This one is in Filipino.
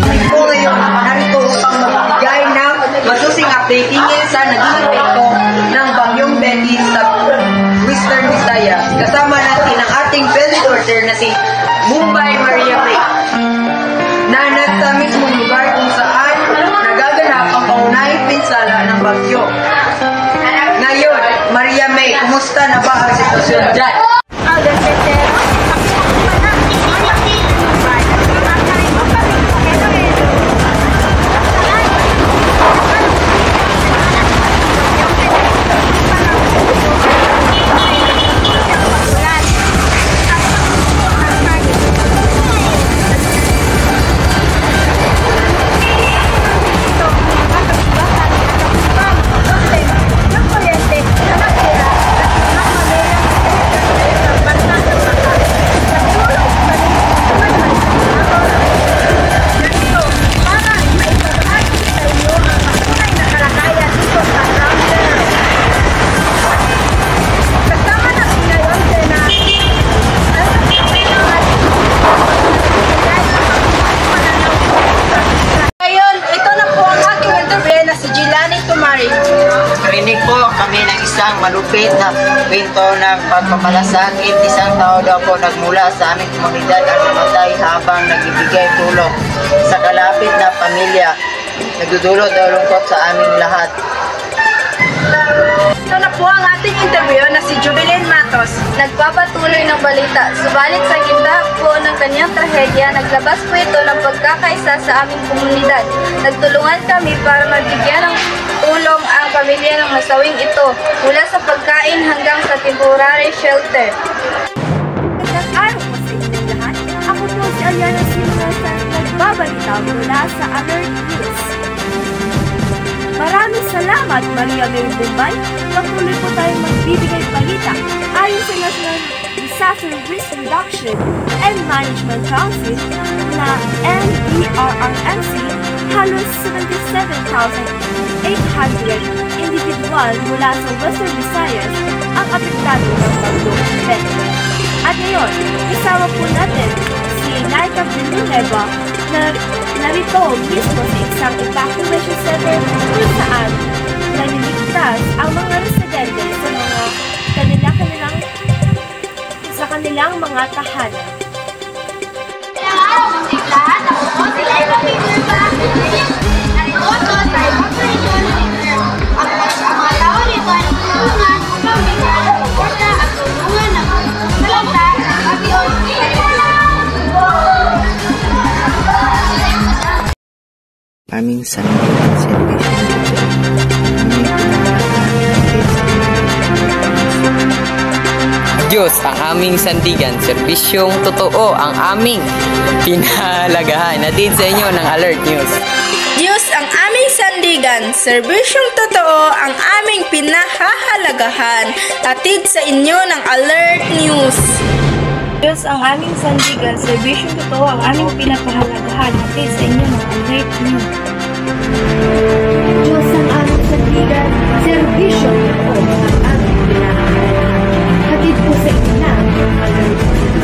Ito ngayon, narito upang magbigay ng masusing updating sa naging epekto ng bagyong Betty sa Western Visayas. Kasama natin ang ating field reporter na si Mumbai Maria May, na nasa mismong lugar kung saan nagaganap ang kaunahing pinsala ng bagyo. Ngayon, Maria May, kumusta na ba ang sitwasyon dyan? Narinig po kami ng isang malupit na kwento ng pagpamalasakit. Isang tao daw po nagmula sa aming komunidad at namatay habang nagbibigay tulong sa kalapit na pamilya. Nagdudulot daw lungkot sa aming lahat. Ito na po ang ating interview na si Jubilin Matos. Nagpapatuloy ng balita, subalit sa gitna po ng kanyang trahedya, naglabas po ito ng pagkakaisa sa aming komunidad. Nagtulungan kami para mabigyan ng tulong ang pamilya ng nasawing ito, mula sa pagkain hanggang sa temporary shelter. Magandang araw po sa inyong lahat. Ako po si Aliana Sinosa, nagbabalita mula sa Alert News. Maraming salamat, Maria May Bumbay. Patuloy po tayong magbibigay balita. Ayon sa National Disaster Risk Reduction and Management Council na NDRRMC, halos 77,800 individual mula sa Western Visayas ang apektado ng bagyong Betty. At ngayon, kasama po natin si Naika Villanueva na narito mismo sa isang evacuation center kung saan naliligtas ang mga residente sa kanilang mga tahanan. Ilang araw po sa lahat, ako po si Laila Villanueva. Narito ako sa evacuation center. Ang mga tao nito ay nagtulungan upang bigyan ng suporta at tulungan ng malagta sa bagyon. Aming sandigan servisyo Diyos ang aming sandigan, serbisyong totoo ang aming pinahalagahan. Natid sa inyo ng Alert News. Diyos ang aming sandigan, serbisyong totoo ang aming pinahahalagahan. Hatid sa inyo ng Alert News. Diyos ang aming sandigan, serbisyong totoo ang aming pinapahalagahan. Hatid sa inyo ng Alert News. Diyos ang aming sandigan, serbisyong totoo ang aming pinahahalagahan. Hatid po sa inyo ng Alert News.